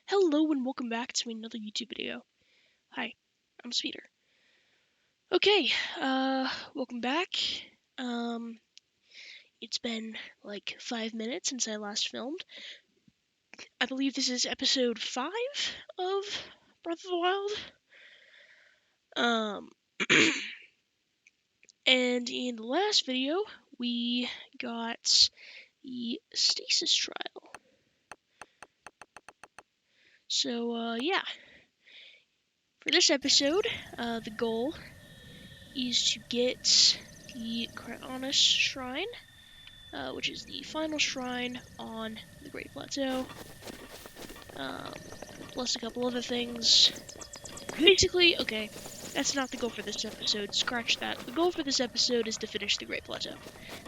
Hello and welcome back to another YouTube video. Hi, I'm Speeder. Okay, welcome back. It's been like 5 minutes since I last filmed. I believe this is episode 5 of Breath of the Wild. And in the last video, we got the stasis trial. So, yeah. For this episode, the goal is to get the Cryonis shrine, which is the final shrine on the Great Plateau, plus a couple other things. Basically, okay, that's not the goal for this episode, scratch that. The goal for this episode is to finish the Great Plateau.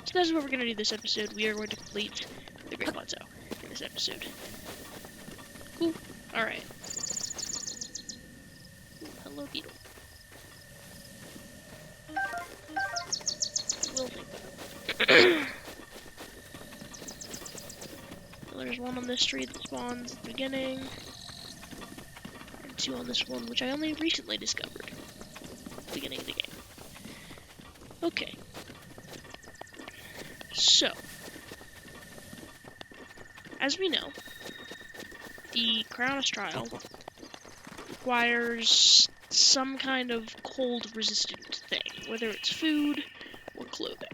So that's what we're going to do this episode. We are going to complete the Great Plateau in this episode. Cool. Alright. Hello, beetle. Wilting. There's one on this tree that spawns at the beginning, and 2 on this one, which I only recently discovered at the beginning of the game. Okay. So, as we know, the Cryonis trial requires some kind of cold-resistant thing, whether it's food or clothing,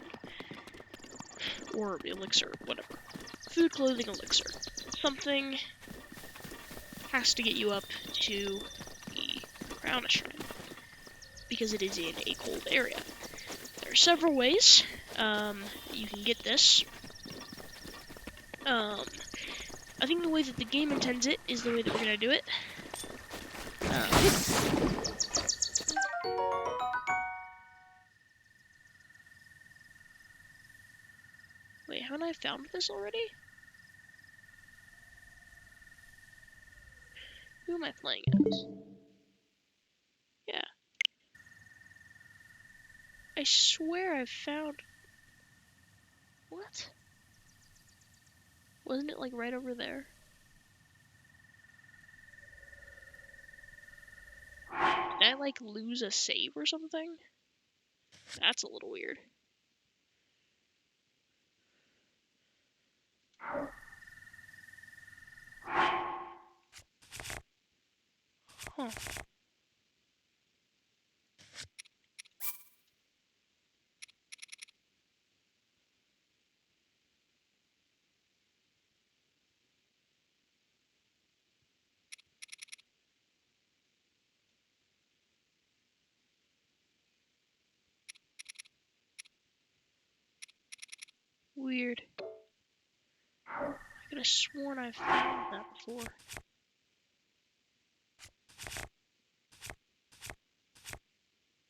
or elixir, whatever. Food, clothing, elixir. Something has to get you up to the Cryonis shrine, because it is in a cold area. There are several ways you can get this. I think the way that the game intends it is the way that we're gonna do it. Wait, haven't I found this already? Who am I playing as? Yeah. I swear I found... What? Wasn't it like right over there? Did I like lose a save or something? That's a little weird. Huh. Weird. I could have sworn I found that before.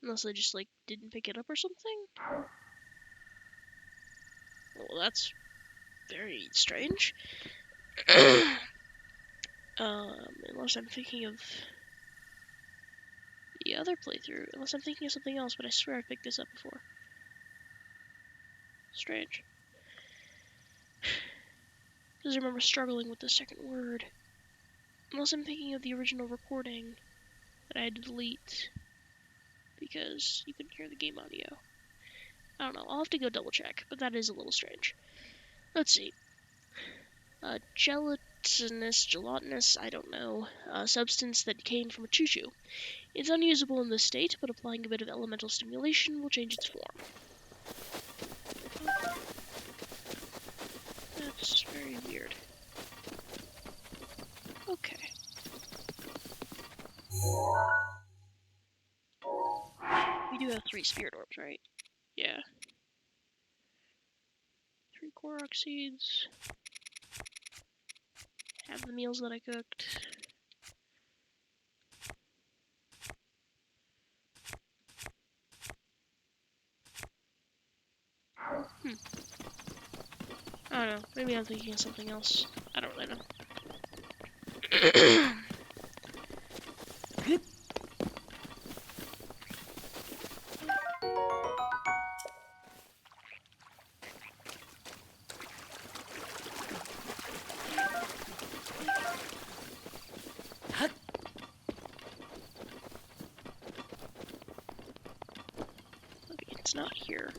Unless I just, like, didn't pick it up or something? Well, that's very strange. Unless I'm thinking of the other playthrough. Unless I'm thinking of something else, but I swear I picked this up before. Strange. Because I remember struggling with the second word. Unless I'm thinking of the original recording that I had to delete because you couldn't hear the game audio. I don't know, I'll have to go double check, but that is a little strange. Let's see. Gelatinous, I don't know, substance that came from a choo-choo. It's unusable in this state, but applying a bit of elemental stimulation will change its form. That's very weird. Okay. We do have 3 spirit orbs, right? Yeah. 3 Korok seeds. Have the meals that I cooked. I don't know. Maybe I'm thinking of something else. I don't really know. it's not here.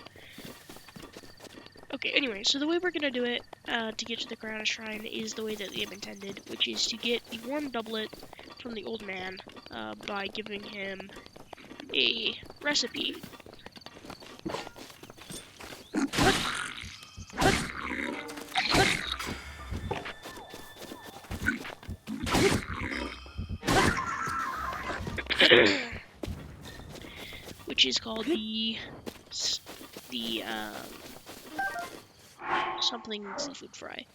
Okay, anyway, so the way we're gonna do it to get to the Cryonis Shrine is the way that the game intended, which is to get the warm doublet from the old man by giving him a recipe. Which is called the something seafood fry.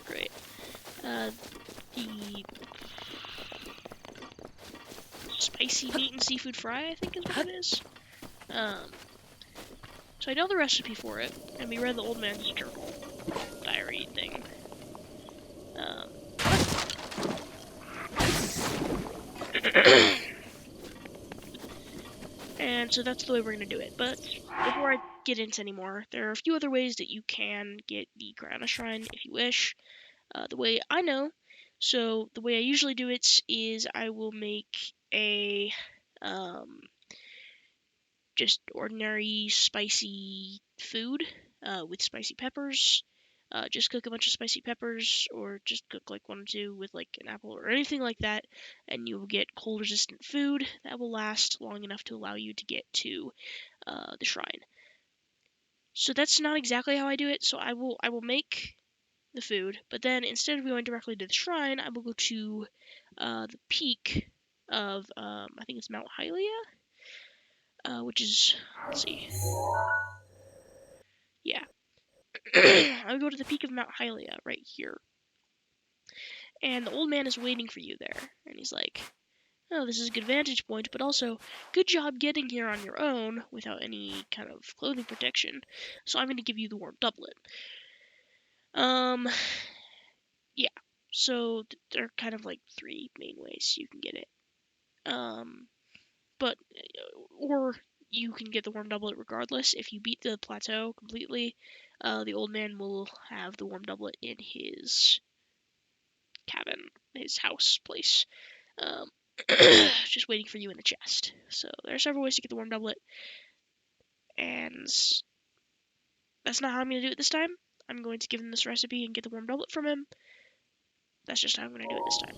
Great. The spicy meat and seafood fry, I think is what it is. So I know the recipe for it, and we read the old man's journal diary thing. And so that's the way we're going to do it. But before I get into any more, there are a few other ways that you can get the Cryonis Shrine if you wish. The way I know, so the way I usually do it is I will make a just ordinary spicy food with spicy peppers. Just cook a bunch of spicy peppers, or just cook like 1 or 2 with like an apple or anything like that, and you will get cold resistant food that will last long enough to allow you to get to the shrine. So that's not exactly how I do it. So I will make the food, but then instead of going directly to the shrine, I will go to the peak of I think it's Mount Hylia, which is, let's see, yeah. I would go to the peak of Mount Hylia right here. And the old man is waiting for you there. And he's like, oh, this is a good vantage point, but also, good job getting here on your own without any kind of clothing protection. So I'm going to give you the warm doublet. Yeah. So there are kind of like 3 main ways you can get it. Or you can get the warm doublet regardless. If you beat the plateau completely, the old man will have the warm doublet in his cabin, his house place, just waiting for you in the chest. So there are several ways to get the warm doublet, and that's not how I'm going to do it this time. I'm going to give him this recipe and get the warm doublet from him. That's just how I'm going to do it this time.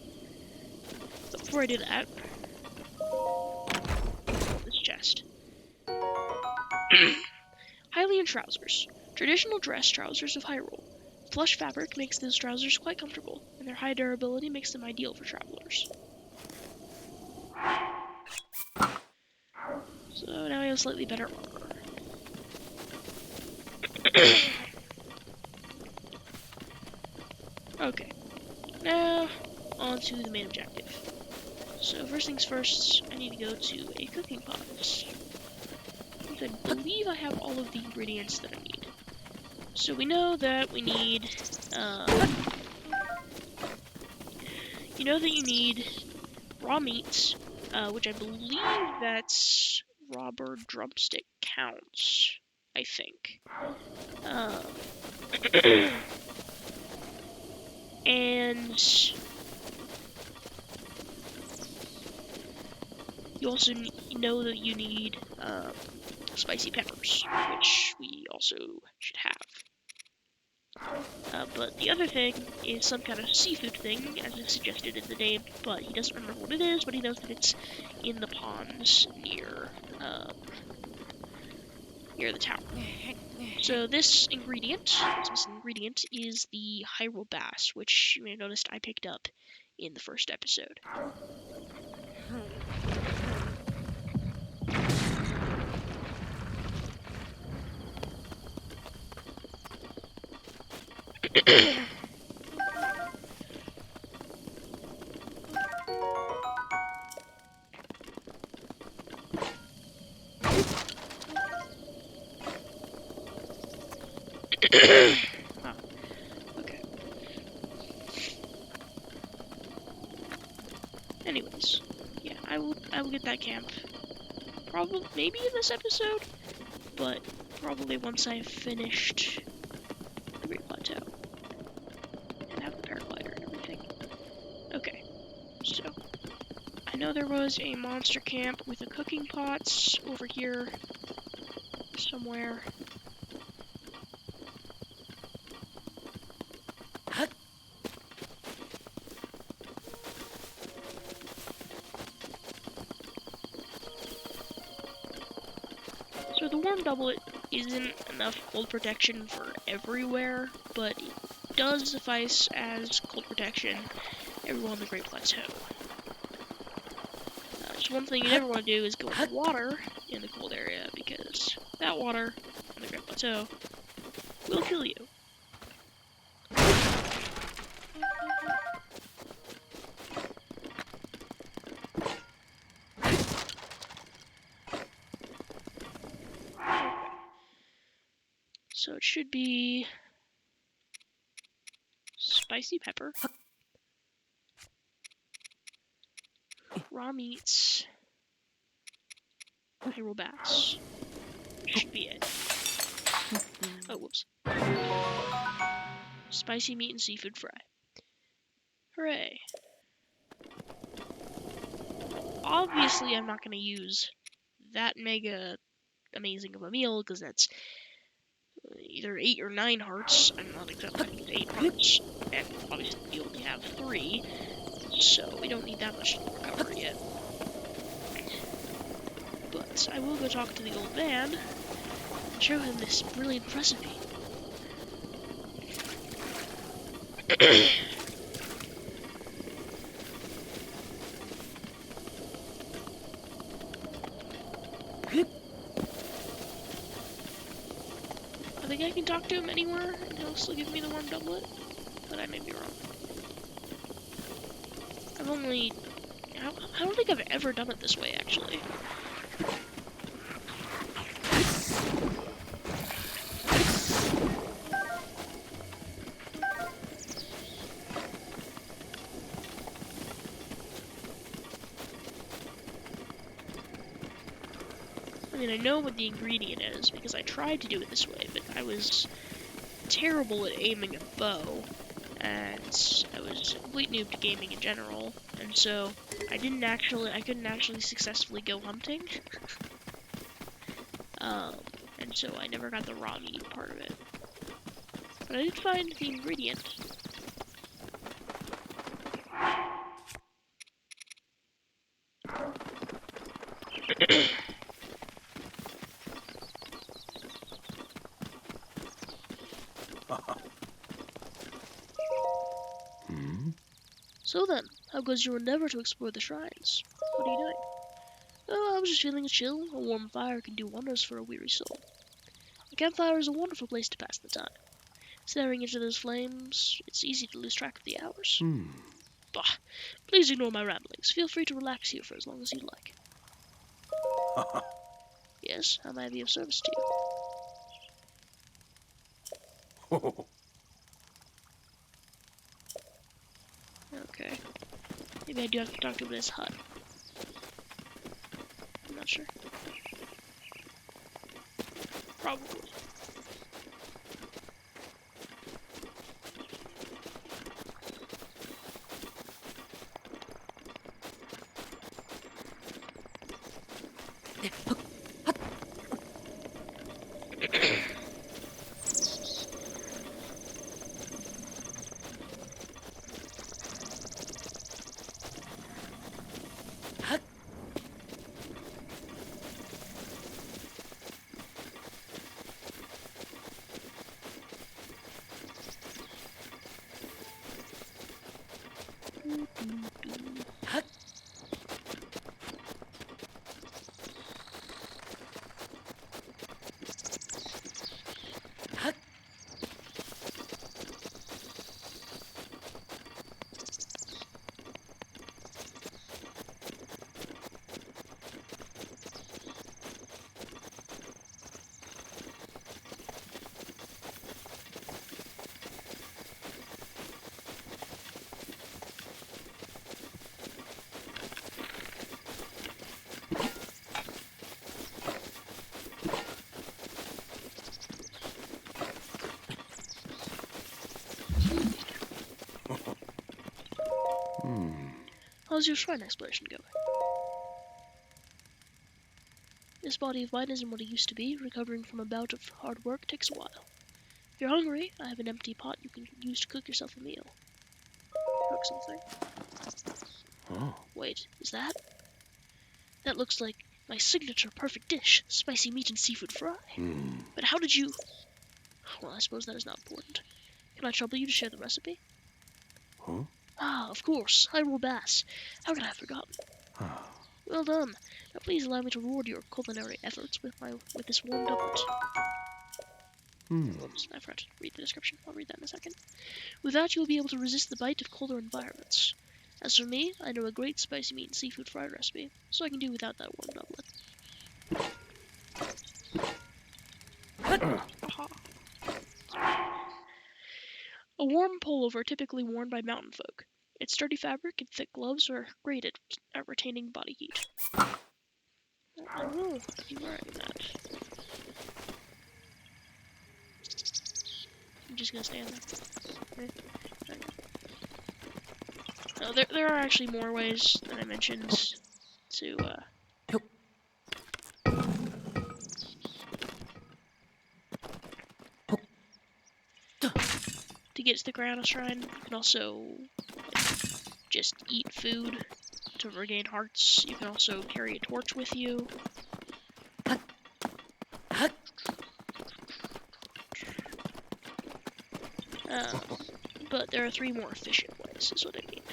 But before I do that, this chest. Hylian trousers. Traditional dress trousers of Hyrule. Plush fabric makes those trousers quite comfortable, and their high durability makes them ideal for travelers. So now I have slightly better armor. Okay, now on to the main objective. So first things first, I need to go to a cooking pot. I believe I have all of the ingredients that I need. So we know that we need, you know that you need raw meat, which I believe that's raw bird drumstick counts, I think. And you also know that you need spicy peppers, which we also should have. But the other thing is some kind of seafood thing, as is suggested in the name, but he doesn't remember what it is, but he knows that it's in the ponds near the tower. So this ingredient, is the Hyrule Bass, which you may have noticed I picked up in the first episode. Oh, okay. Anyways, yeah, I will get that camp. Probably, maybe in this episode, but probably once I've finished the Great Plateau and have the paraglider and everything. Okay, so I know there was a monster camp with a cooking pot over here. somewhere. So the warm doublet isn't enough cold protection for everywhere, but it does suffice as cold protection everywhere on the Great Plateau. Just one thing you never want to do is go in the water in the cold area, because that water on the Great Plateau will kill you. So it should be spicy pepper, raw meats, pyrrole bats. Should be it. Oh, whoops. Spicy meat and seafood fry. Hooray. Obviously, I'm not going to use that mega amazing of a meal, because that's either 8 or 9 hearts. I'm not exactly going to use 8 hearts, and obviously we only have 3, so we don't need that much to recover yet. But I will go talk to the old man and show him this brilliant recipe. I think I can talk to him anywhere, and he'll still give me the warm doublet, but I may be wrong. I don't think I've ever done it this way, actually. I mean, I know what the ingredient is, because I tried to do it this way, but I was terrible at aiming a bow, and I was a complete noob to gaming in general, and so I couldn't actually successfully go hunting. And so I never got the raw meat part of it. But I did find the ingredient. So then, how goes your endeavor to explore the shrines? What are you doing? Oh, I was just feeling a chill. A warm fire can do wonders for a weary soul. A campfire is a wonderful place to pass the time. Staring into those flames, it's easy to lose track of the hours. Bah, please ignore my ramblings. Feel free to relax here for as long as you like. Yes, how may I be of service to you? Okay. Maybe I do have to talk to him in his hut. I'm not sure. Probably. How's your shrine exploration going? This body of mine isn't what it used to be. Recovering from a bout of hard work takes a while. If you're hungry, I have an empty pot you can use to cook yourself a meal. Cook something. Oh. Wait, is that? That looks like my signature perfect dish, spicy meat and seafood fry. But how did you... Well, I suppose that is not important. Can I trouble you to share the recipe? Huh? Ah, of course. Hyrule Bass. How could I have forgotten? Well done. Now please allow me to reward your culinary efforts with this warm doublet. Oops, I forgot to read the description. I'll read that in a second. With that, you will be able to resist the bite of colder environments. As for me, I know a great spicy meat and seafood fried recipe, so I can do without that warm doublet. Aha. A warm pullover typically worn by mountain folk. Its sturdy fabric and thick gloves are great at retaining body heat. I will be wearing that. I'm just gonna stand there. No, there are actually more ways that I mentioned to get to the Cryonis Shrine. You can also just eat food to regain hearts. You can also carry a torch with you. But there are 3 more efficient ways, is what I mean.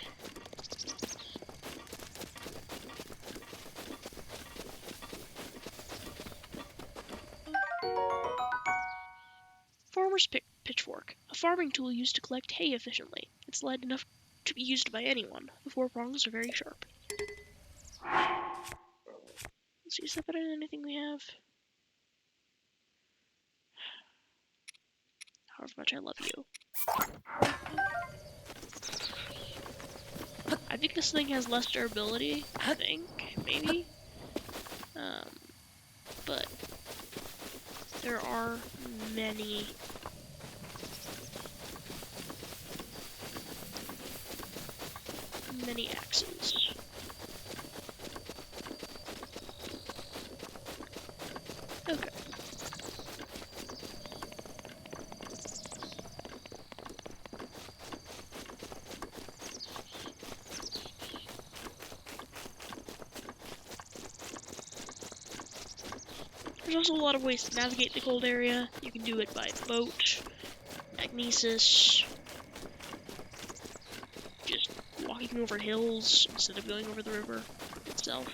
Farmer's pitchfork, a farming tool used to collect hay efficiently. It's light enough to be used by anyone. The 4 prongs are very sharp. Let's see, is that better than anything we have? However much I love you. I think this thing has less durability, I think, maybe. But there are many axes. Okay. There's also a lot of ways to navigate the cold area. You can do it by boat, magnesis, just walking over hills instead of going over the river itself.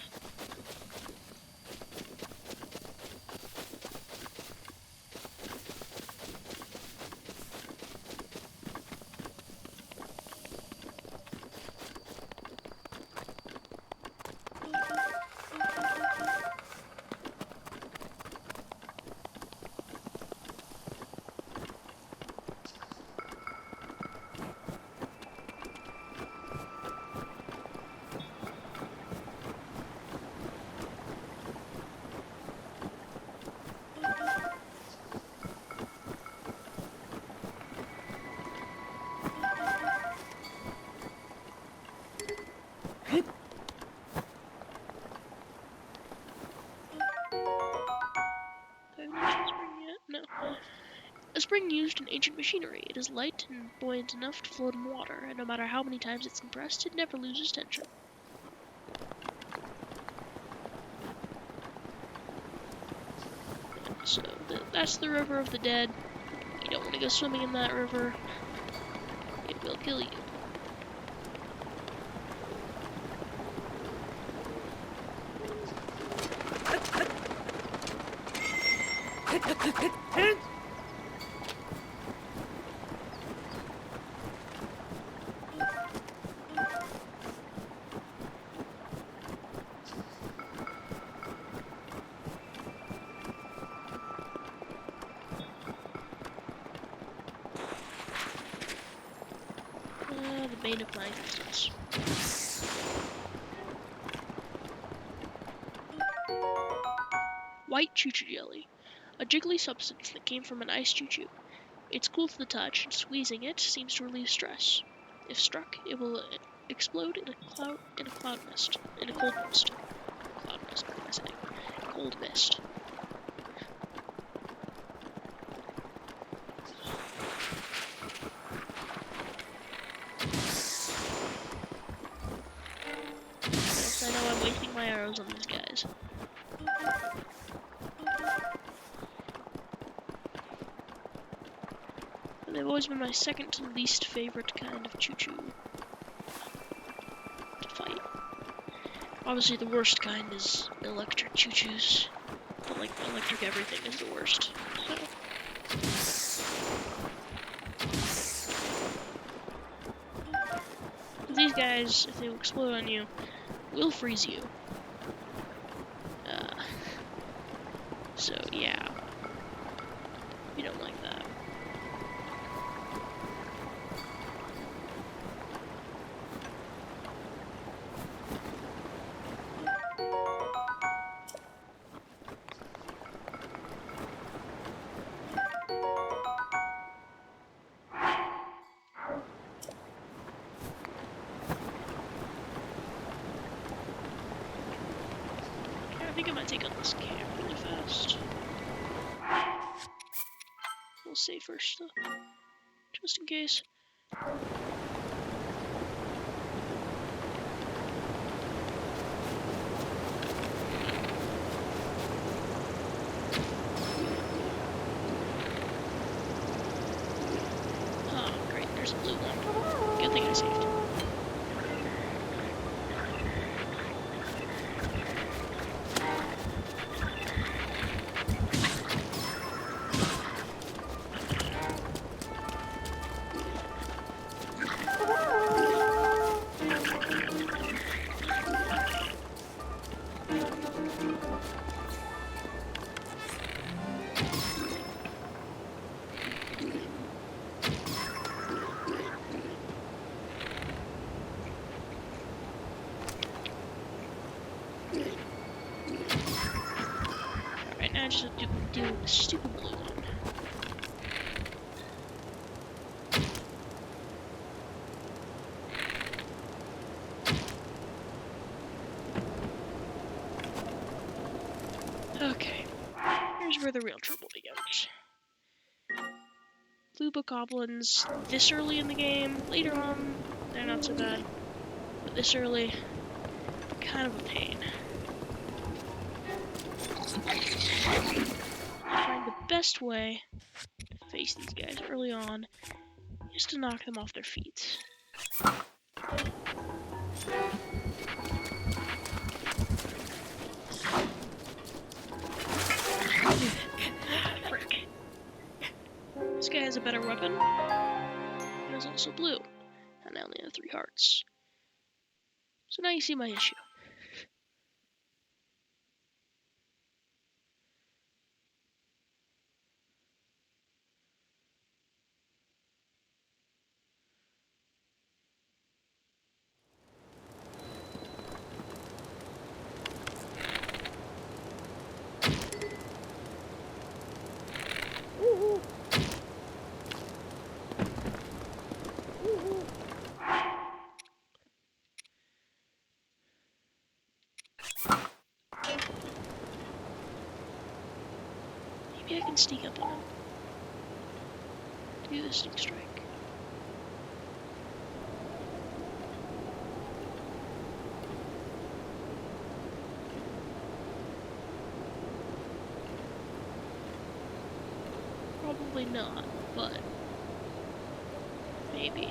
A spring used in ancient machinery. It is light and buoyant enough to float in water, and no matter how many times it's compressed, it never loses tension. So, that's the River of the Dead. You don't want to go swimming in that river. It will kill you. The bane of my existence. White choo-choo jelly. A jiggly substance that came from an ice choo-choo. It's cool to the touch, and squeezing it seems to relieve stress. If struck, it will explode in a cloud mist. In a cold mist. Cloud mist, what am I saying? Cold mist. Yes, I know I'm wasting my arrows on these guys. But they've always been my second to least favorite kind of choo-choo to fight. Obviously the worst kind is electric choo-choos. But like electric everything is the worst. So these guys, if they explode on you, will freeze you. So yeah, we don't like that. I think I might take out this camp really fast. We'll save first, though, just in case. Oh, great, there's a blue one. Good thing I saved. Alright, now I just have to deal with the stupid blue one. Okay, here's where the real trouble begins. Blue bokoblins this early in the game. Later on, they're not so bad. But this early, kind of a pain. I find the best way to face these guys early on is to knock them off their feet. Frick. This guy has a better weapon, and is also blue, and I only have 3 hearts. So now you see my issue. Maybe I can sneak up on him. Do the sneak strike. Probably not, but maybe.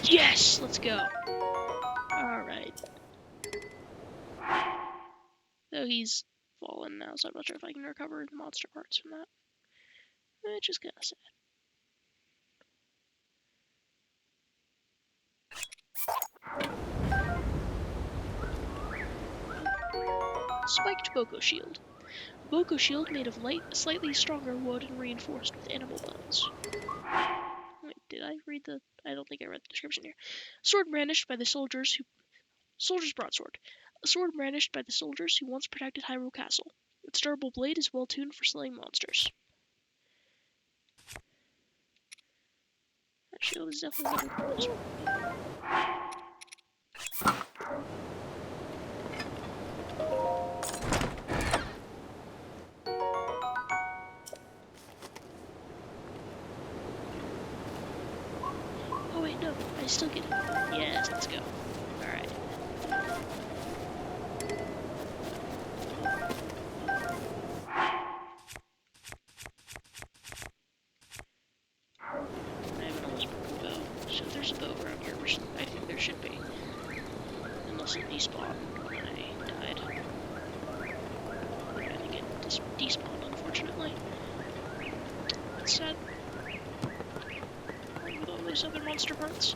Yes! Let's go. Alright. Though he's fallen now, so I'm not sure if I can recover the monster parts from that. Which is kinda sad. Spiked Boko Shield. A Boko Shield made of light, slightly stronger wood and reinforced with animal bones. Wait, did I read the... I don't think I read the description here. Sword brandished by the soldier's broadsword. A sword brandished by the soldiers who once protected Hyrule Castle. Its durable blade is well tuned for slaying monsters. That shield is definitely better than this one. Oh wait, no, I still get it. Yes, let's go. Alright. I have an almost broken bow. So there's a bow around here, which I think there should be. Unless it despawned when I died. I think it despawned, unfortunately. That's sad. With all those other monster parts.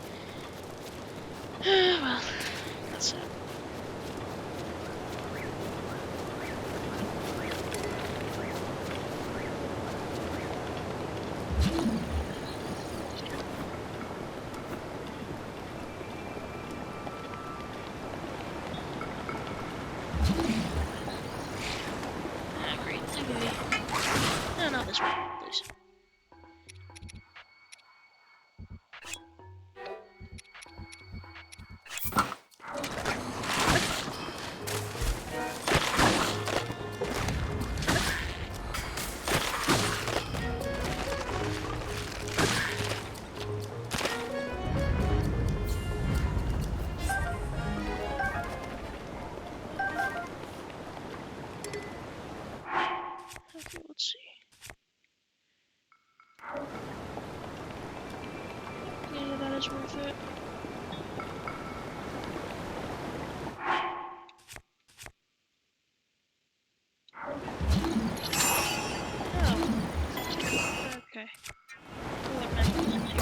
Well, that's sad. Great. No, not this one, please. Okay, let's see. Yeah, that is worth it. Oh. Okay. What mechanisms here?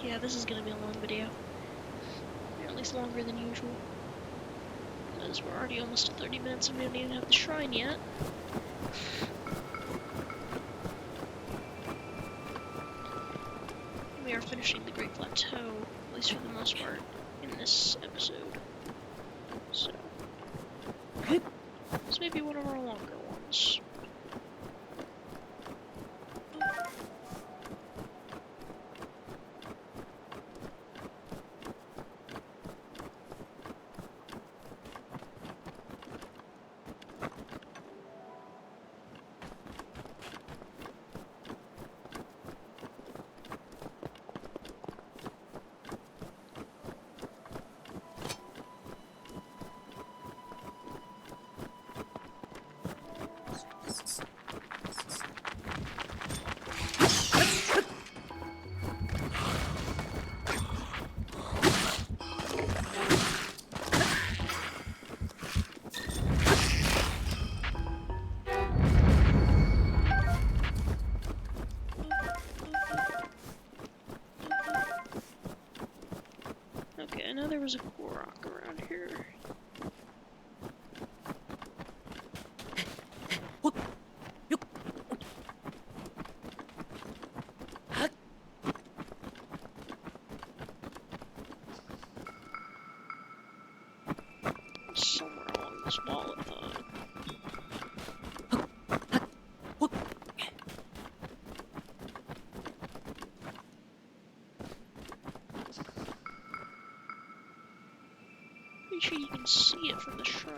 Yeah, this is gonna be a long video. Or at least longer than usual. Because we're already almost at 30 minutes and we don't even have the shrine yet. We are finishing the Great Plateau, at least for the most part, in this episode. So, this may be one of our longer ones. Okay, I know there was a Korok around here. Somewhere along this wall, I thought. Pretty sure you can see it from the shrine.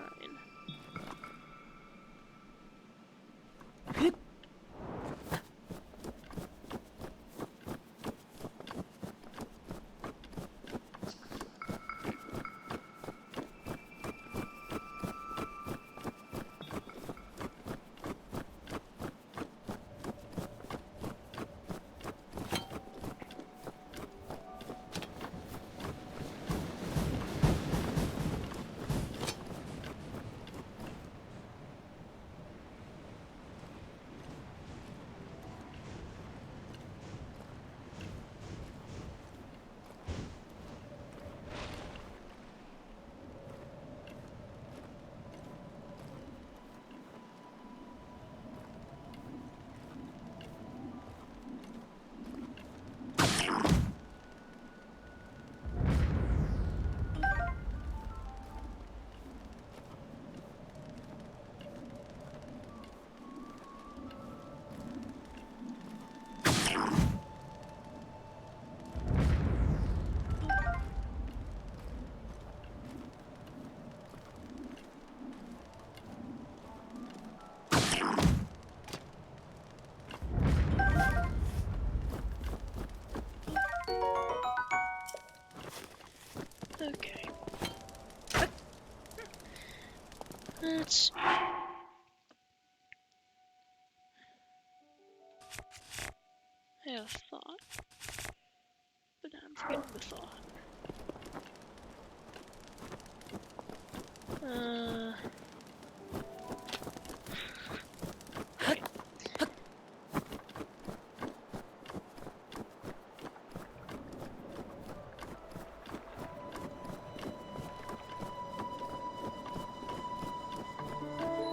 Let's see. I have a thought, but I'm forgetting the thought. Okay.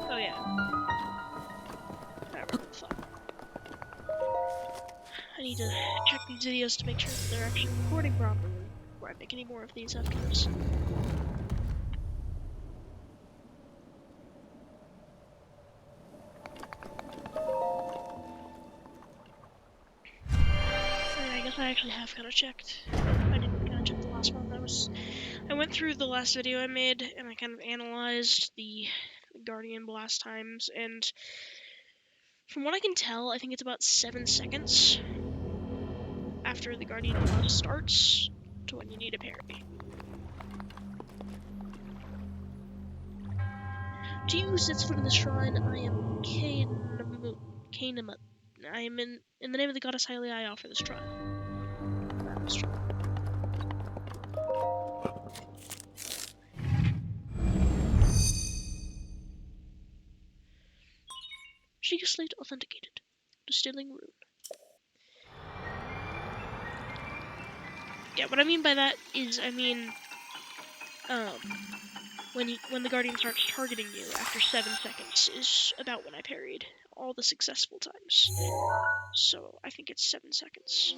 Oh yeah. I remember the thought. I need to check these videos to make sure that they're actually recording properly before I make any more of these after this. I guess I actually have kind of checked. I didn't kind of check the last one. I went through the last video I made and I kind of analyzed the Guardian blast times, and from what I can tell, I think it's about 7 seconds after the Guardian blast starts to when you need a parry. To you who sits foot in the shrine, I am Kainamut. I am in the name of the goddess Hylia, I offer this trial. Sheikah Slate authenticated. Distilling rune. Yeah, what I mean by that is, when the Guardian starts targeting you after 7 seconds is about when I parried all the successful times. So I think it's 7 seconds.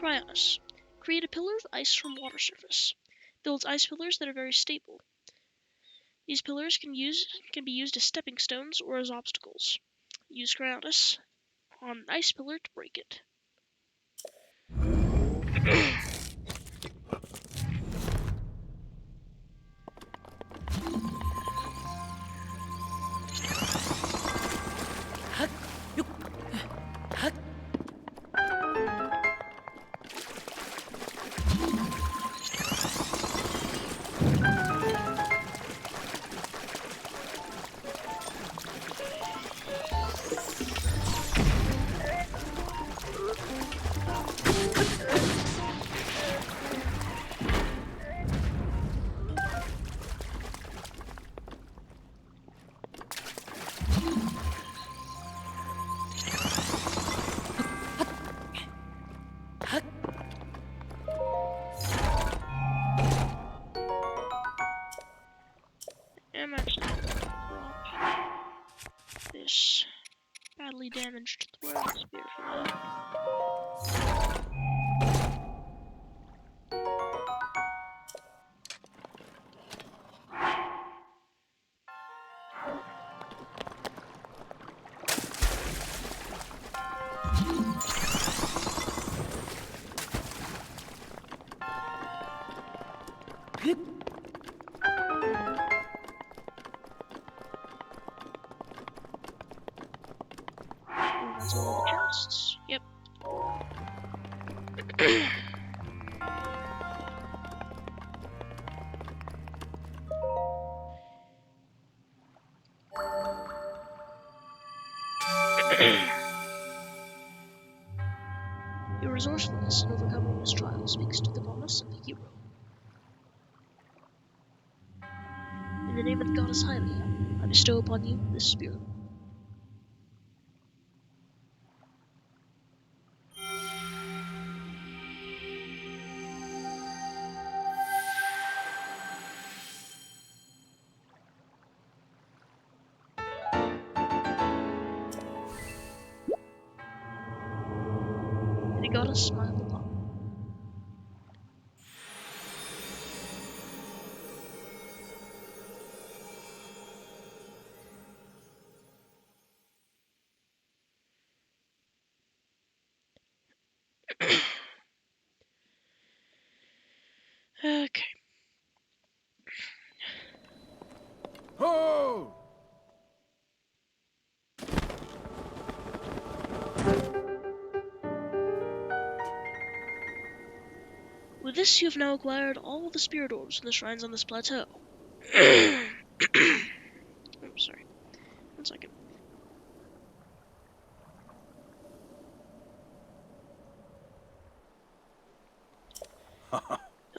Cryonis. Create a pillar of ice from water surface. Builds ice pillars that are very stable. These pillars can be used as stepping stones or as obstacles. Use Cryonis on an ice pillar to break it. I'm actually going to drop this badly damaged throw spear for that. That's all the chests. Yep. Your resourcefulness in overcoming this trial speaks to the goddess and the hero. In the name of the goddess Hylia, I bestow upon you this spear. And the goddess smiled upon me. Okay. Oh! With this, you have now acquired all the spirit orbs in the shrines on this plateau. I'm sorry. 1 second.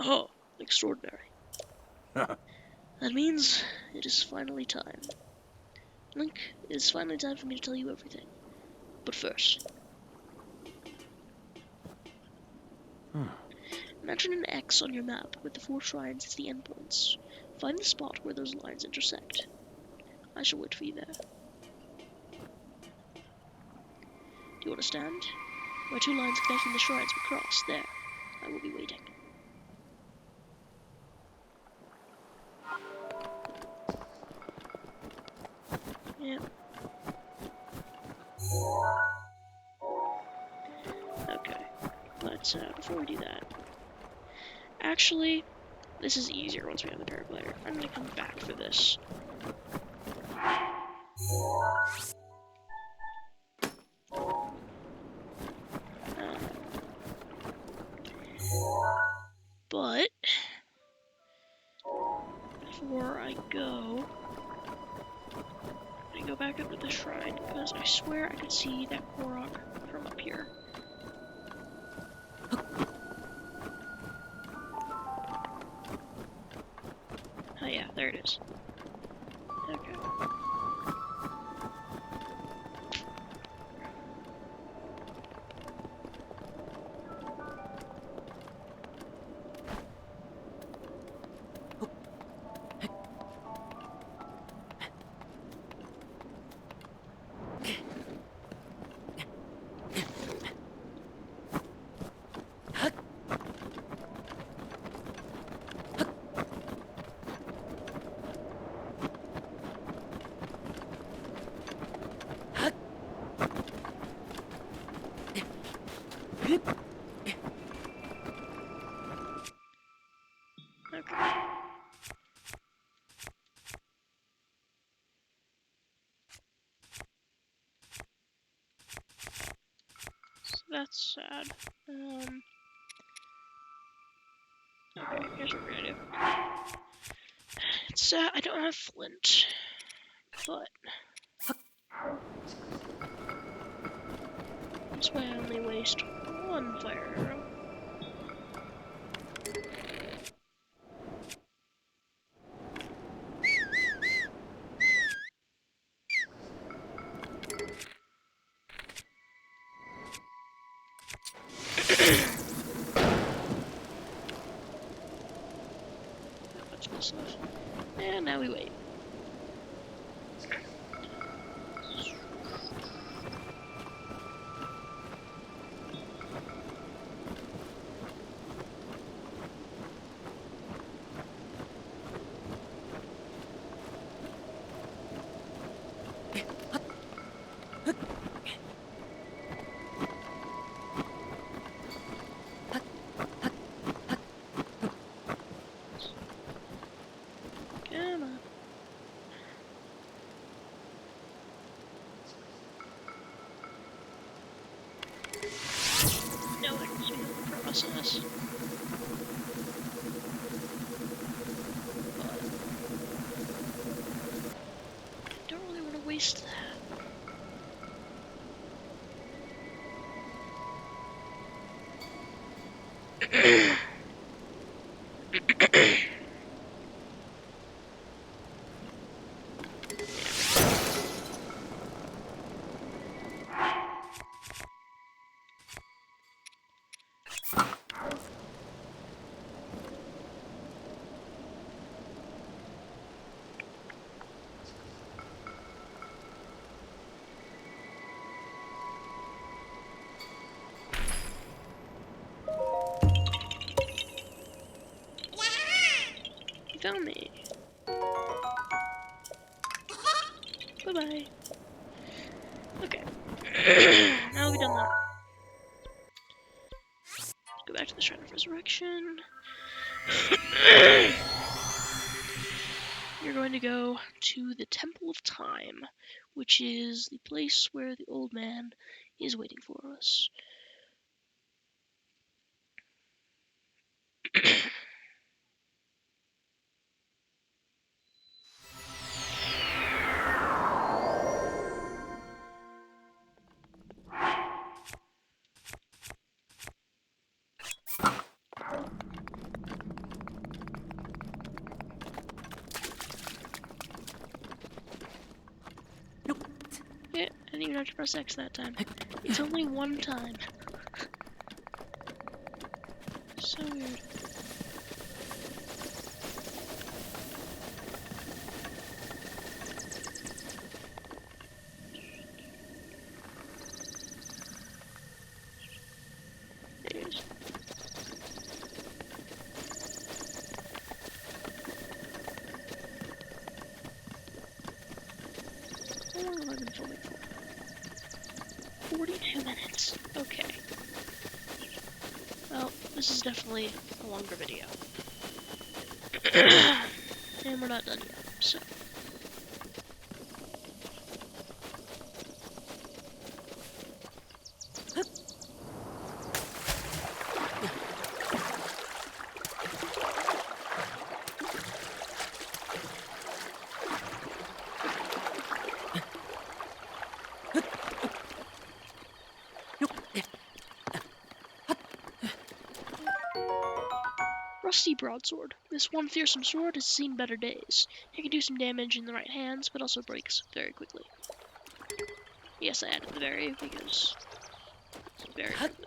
Oh, extraordinary. That means it is finally time. Link, it is finally time for me to tell you everything. But first, imagine an X on your map with the 4 shrines as the endpoints. Find the spot where those lines intersect. I shall wait for you there. Do you understand? Where 2 lines connecting the shrines will cross, there. I will be waiting. Yep. Okay. But before we do that, actually, this is easier once we have the paraglider. I'm gonna come back for this. But before I go back up to the shrine because I swear I could see that Korok from up here. Oh yeah, there it is. Okay. Okay. So that's sad. Okay, here's what we're gonna do. It's sad I don't have flint, but this way I only waste 1 fire arrow. That's close enough. And now we wait. Come on. No, there needs to be another process. But I don't really want to waste that. You found me. Bye-bye. Okay. Now we've done that. Go back to the Shrine of Resurrection. You're going to go to the Temple of Time, which is the place where the old man is waiting for us. forgot to press X that time. It's only one time. So weird. There's... How long have I been filming for? 42 minutes. Okay. Well, this is definitely a longer video. And we're not done yet, so... Rusty Broadsword. This one fearsome sword has seen better days. It can do some damage in the right hands, but also breaks very quickly. Yes, I added the very because very quickly.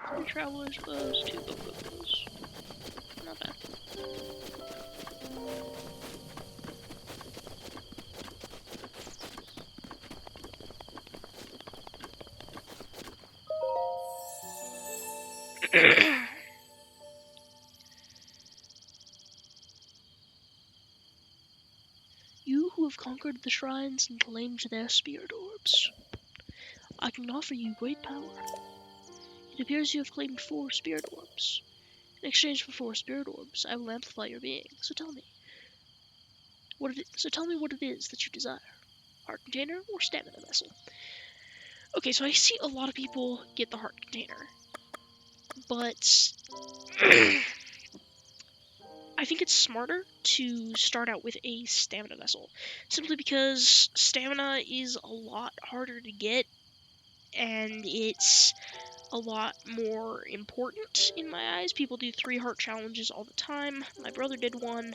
Three travelers' bows, 2 boko bows. Not bad. You who have conquered the shrines and claimed their spirit orbs, I can offer you great power. It appears you have claimed 4 spirit orbs. In exchange for 4 spirit orbs, I will amplify your being. So tell me what it is that you desire. Heart container or stamina vessel? Okay, so I see a lot of people get the heart container, but I think it's smarter to start out with a stamina vessel, simply because stamina is a lot harder to get, and it's a lot more important in my eyes. People do 3 heart challenges all the time. My brother did one.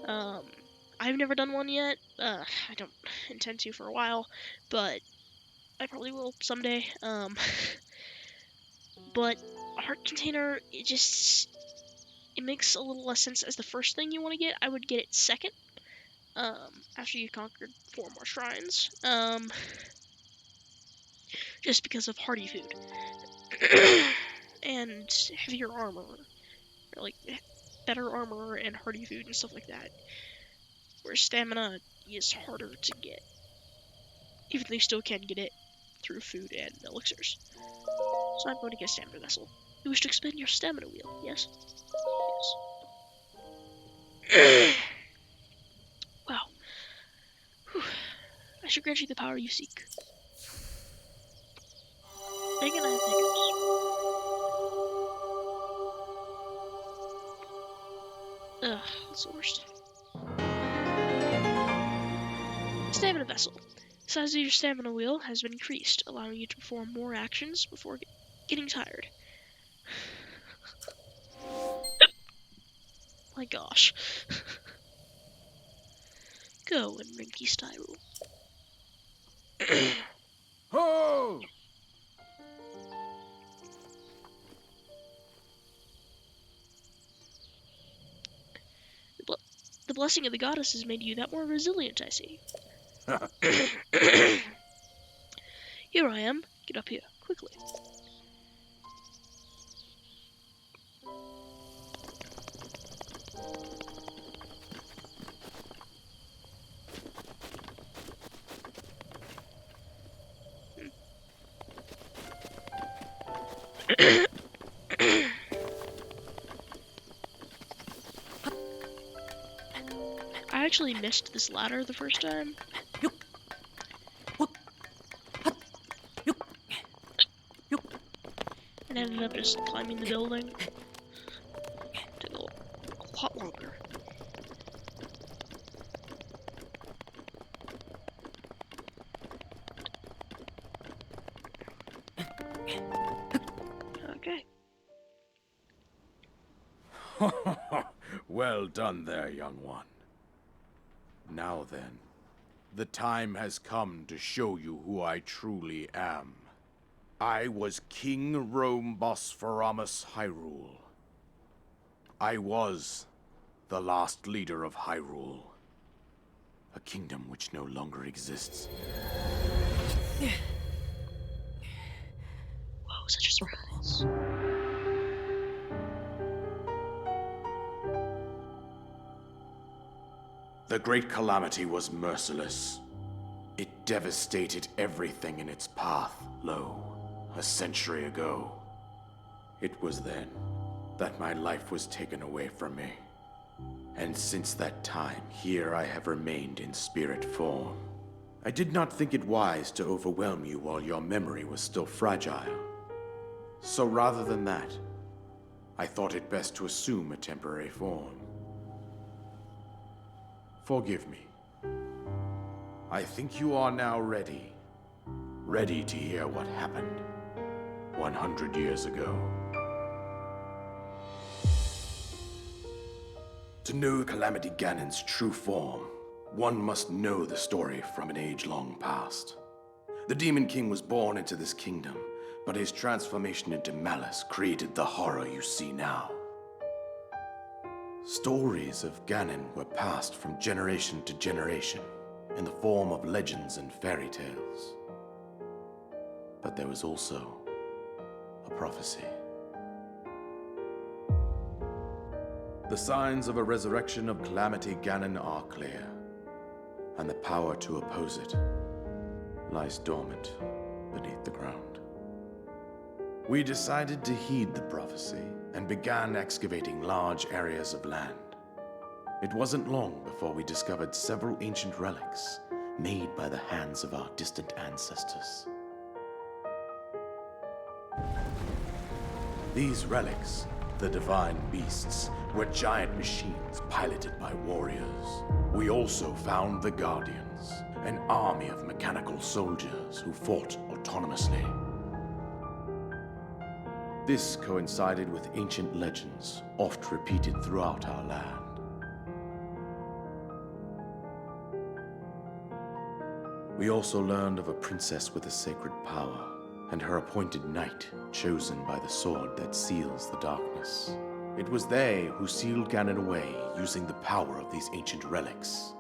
I've never done one yet. I don't intend to for a while, but I probably will someday. But heart container, it makes a little less sense as the first thing you want to get. I would get it second, after you conquered 4 more shrines, just because of hearty food, and heavier armor, or like, better armor and hearty food and stuff like that, where stamina is harder to get, even though you still can get it through food and elixirs. So I'm going to get a stamina vessel. You wish to expend your stamina wheel, yes? Yes. Wow. Whew. to grant you the power you seek. Dang it, I have hiccups. Ugh, that's the worst. Stamina vessel. The size of your stamina wheel has been increased, allowing you to perform more actions before getting tired. My gosh. Go and Rinky style. Ho! The blessing of the goddess has made you that more resilient, I see. Here I am. Get up here, quickly. I actually missed this ladder the first time. And ended up just climbing the building. Took a lot longer. Okay. Well done there, young one. Now then, the time has come to show you who I truly am. I was King Rome Bosphoramos Hyrule. I was the last leader of Hyrule, a kingdom which no longer exists. Whoa, such a surprise. The Great Calamity was merciless. It devastated everything in its path, a century ago. It was then that my life was taken away from me. And since that time, here I have remained in spirit form. I did not think it wise to overwhelm you while your memory was still fragile. So rather than that, I thought it best to assume a temporary form. Forgive me. I think you are now ready. Ready to hear what happened 100 years ago. To know Calamity Ganon's true form, one must know the story from an age-long past. The Demon King was born into this kingdom, but his transformation into malice created the horror you see now. Stories of Ganon were passed from generation to generation in the form of legends and fairy tales. But there was also a prophecy. The signs of a resurrection of Calamity Ganon are clear, and the power to oppose it lies dormant beneath the ground. We decided to heed the prophecy and began excavating large areas of land. It wasn't long before we discovered several ancient relics made by the hands of our distant ancestors. These relics, the divine beasts, were giant machines piloted by warriors. We also found the Guardians, an army of mechanical soldiers who fought autonomously. This coincided with ancient legends, oft repeated throughout our land. We also learned of a princess with a sacred power, and her appointed knight, chosen by the sword that seals the darkness. It was they who sealed Ganon away using the power of these ancient relics.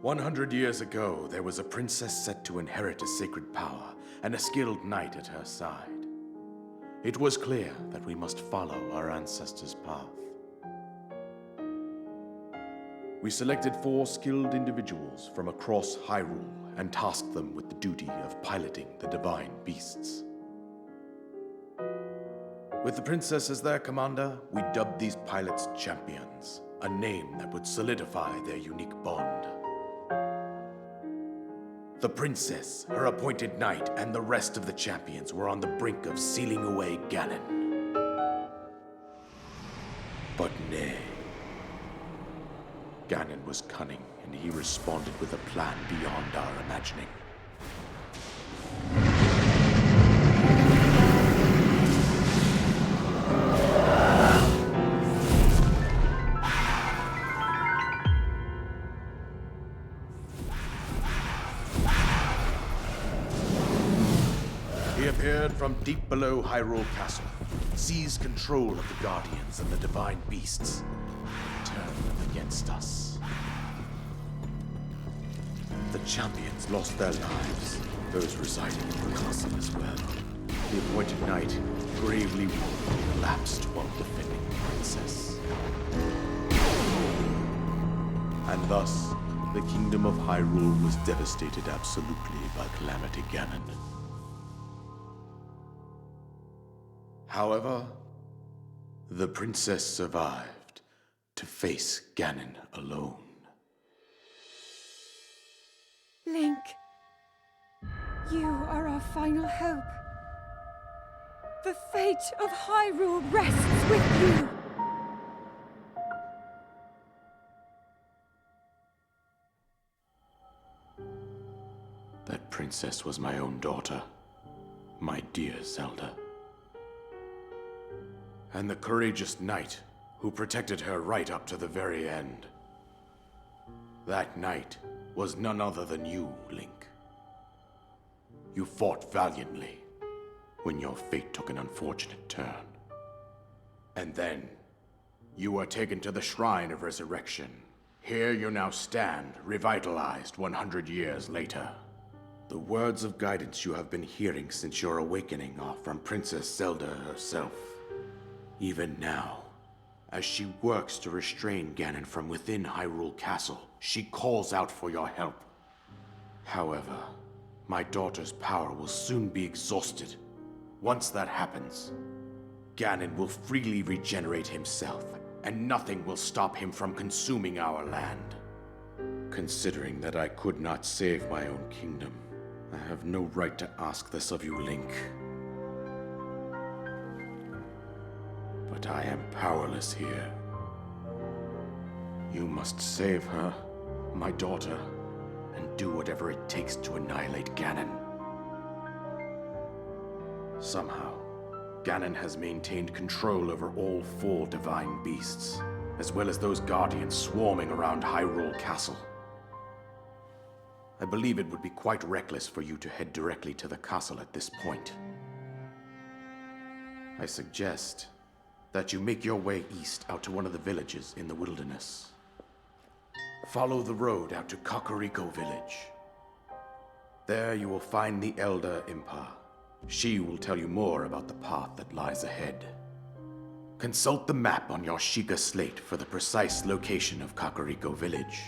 100 years ago, there was a princess set to inherit a sacred power and a skilled knight at her side. It was clear that we must follow our ancestors' path. We selected 4 skilled individuals from across Hyrule and tasked them with the duty of piloting the divine beasts. With the princess as their commander, we dubbed these pilots champions, a name that would solidify their unique bond. The princess, her appointed knight, and the rest of the champions were on the brink of sealing away Ganon. But nay. Ganon was cunning, and he responded with a plan beyond our imagining. He appeared from deep below Hyrule Castle, seized control of the Guardians and the Divine Beasts, and turned them against us. The champions lost their lives, those residing in the castle as well. The appointed knight, gravely wounded, collapsed while defending the princess. And thus, the kingdom of Hyrule was devastated absolutely by Calamity Ganon. However, the princess survived to face Ganon alone. Link, you are our final hope. The fate of Hyrule rests with you. That princess was my own daughter, my dear Zelda. And the courageous knight who protected her right up to the very end. That knight was none other than you, Link. You fought valiantly when your fate took an unfortunate turn. And then, you were taken to the Shrine of Resurrection. Here you now stand, revitalized 100 years later. The words of guidance you have been hearing since your awakening are from Princess Zelda herself. Even now, as she works to restrain Ganon from within Hyrule Castle, she calls out for your help. However, my daughter's power will soon be exhausted. Once that happens, Ganon will freely regenerate himself, and nothing will stop him from consuming our land. Considering that I could not save my own kingdom, I have no right to ask this of you, Link. But I am powerless here. You must save her, my daughter, and do whatever it takes to annihilate Ganon. Somehow, Ganon has maintained control over all 4 divine beasts, as well as those guardians swarming around Hyrule Castle. I believe it would be quite reckless for you to head directly to the castle at this point. I suggest that you make your way east out to one of the villages in the wilderness. Follow the road out to Kakariko Village. There you will find the Elder Impa. She will tell you more about the path that lies ahead. Consult the map on your Sheikah slate for the precise location of Kakariko Village.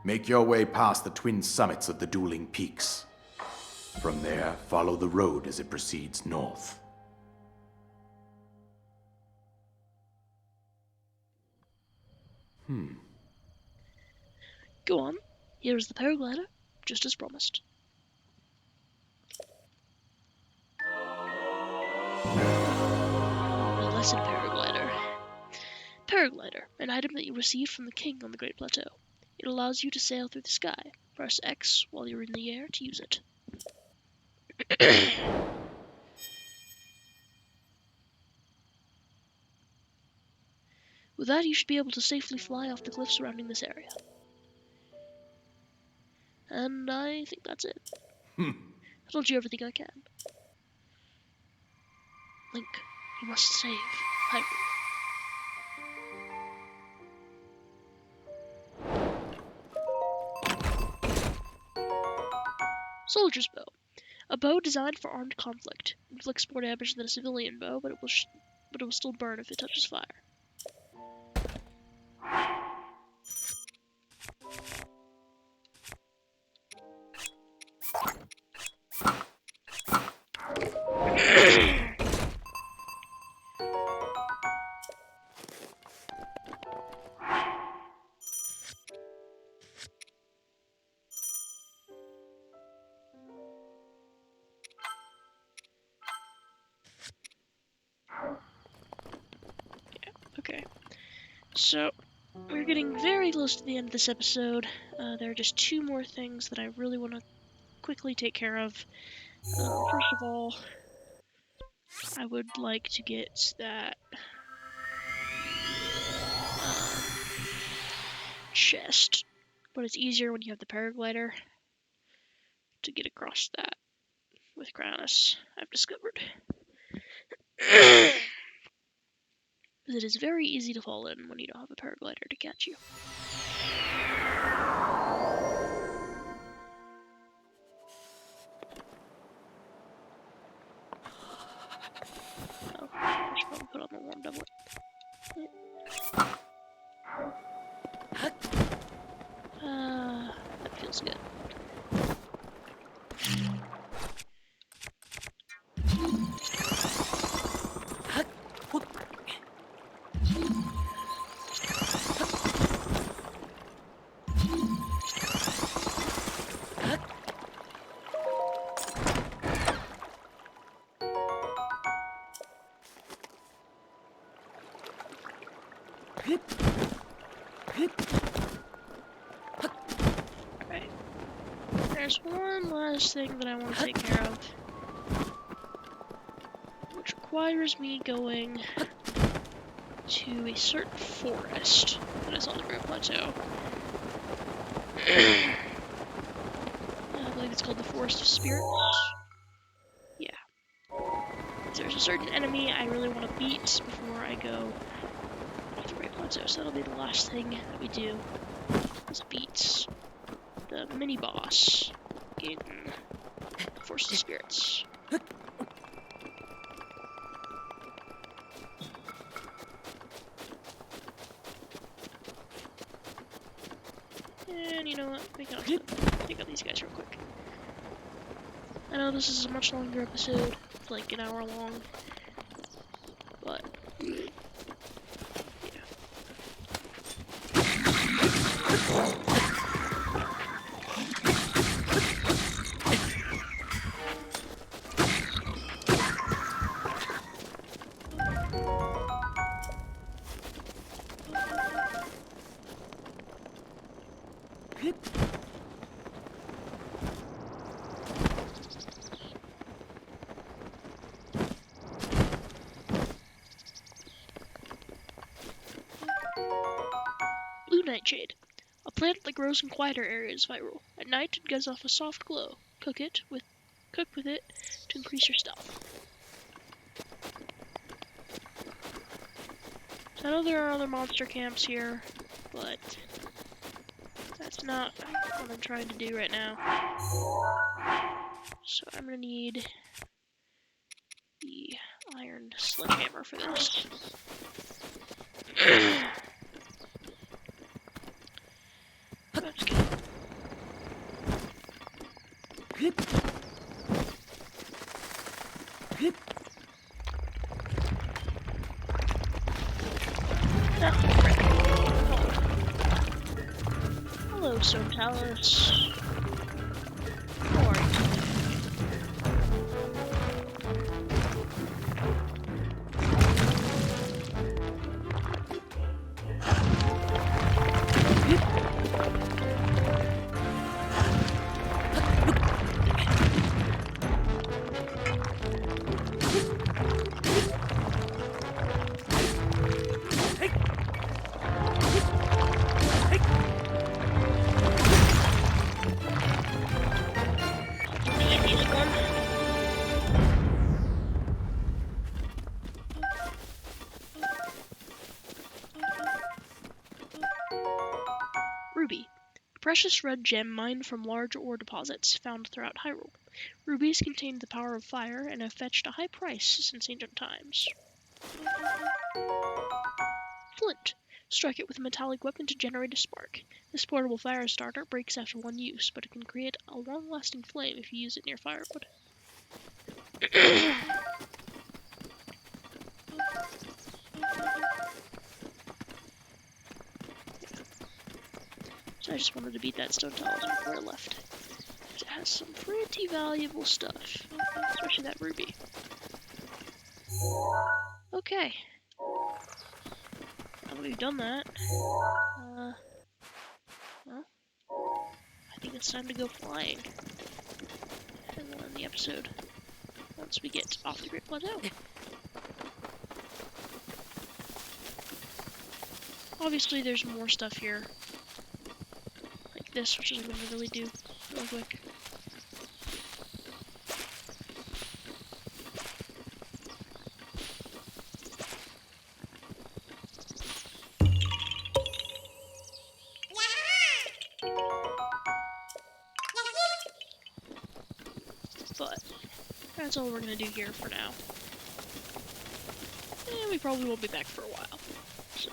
Make your way past the twin summits of the dueling peaks. From there, follow the road as it proceeds north. Go on. Here is the paraglider, just as promised. Well, listen, paraglider. Paraglider, an item that you received from the king on the Great Plateau. It allows you to sail through the sky. Press X while you're in the air to use it. With that, you should be able to safely fly off the cliffs surrounding this area. And I think that's it. I told you everything I can. Link, you must save Hyrule. Soldier's Bow. A bow designed for armed conflict. Inflicts more damage than a civilian bow, but it will still burn if it touches fire. So, we're getting very close to the end of this episode. There are just 2 more things that I really want to quickly take care of. First of all, I would like to get that chest, but it's easier when you have the paraglider to get across that with Cryonis, I've discovered. Because it is very easy to fall in when you don't have a paraglider to catch you. Oh, I should probably put on the warm doublet. That feels good. Alright. There's one last thing that I want to take care of, which requires me going to a certain forest that is on the Great Plateau. I believe it's called the Forest of Spirits. Yeah. There's a certain enemy I really want to beat before I go to the Great Plateau, so that'll be the last thing that we do, is beat the mini-boss in Forest of Spirits. And you know what? We can also take out these guys real quick. I know this is a much longer episode, it's like an hour long, but yeah. Blue Nightshade. A plant that grows in quieter areas of Hyrule. At night, it gives off a soft glow. Cook with it to increase your stealth. So I know there are other monster camps here, but that's not what I'm trying to do right now. So I'm gonna need the iron sledgehammer for this. That's good. Hello, Stone Talus. How are you? Ruby. A precious red gem mined from large ore deposits found throughout Hyrule. Rubies contain the power of fire and have fetched a high price since ancient times. Flint. Strike it with a metallic weapon to generate a spark. This portable fire starter breaks after one use, but it can create a long-lasting flame if you use it near firewood. So I just wanted to beat that Stone Talus before I left. It has some pretty valuable stuff, especially that ruby. Okay. Now we've done that, well, I think it's time to go flying. And we'll end the episode once we get off the Great Plateau. Obviously, there's more stuff here, like this, which I'm gonna really do real quick. But that's all we're gonna do here for now. And we probably won't be back for a while. So.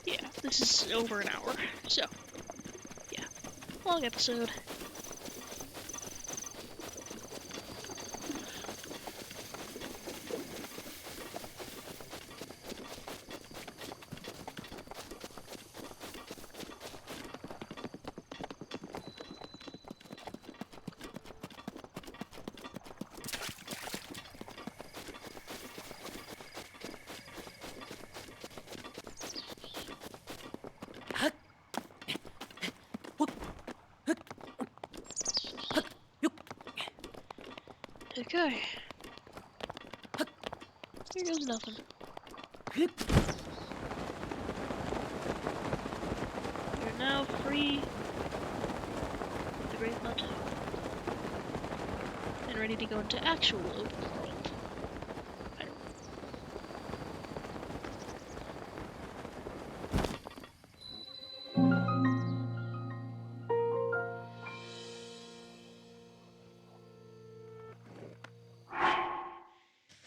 Yeah, this is over an hour, so yeah, long episode. Okay. Here goes nothing. You're now free of the Great Plateau. And ready to go into actual open world. I don't know.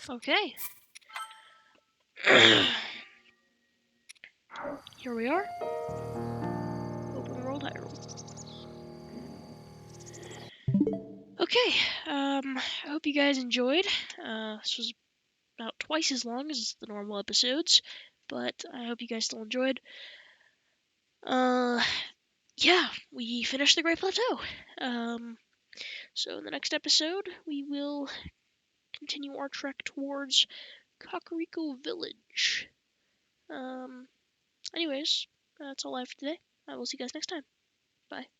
Okay. Here we are. Open world Hyrule. Okay, I hope you guys enjoyed. This was about twice as long as the normal episodes, but I hope you guys still enjoyed. Yeah, we finished the Great Plateau. So in the next episode, we will continue our trek towards Kakariko Village. Anyways, that's all I have for today. I will see you guys next time. Bye.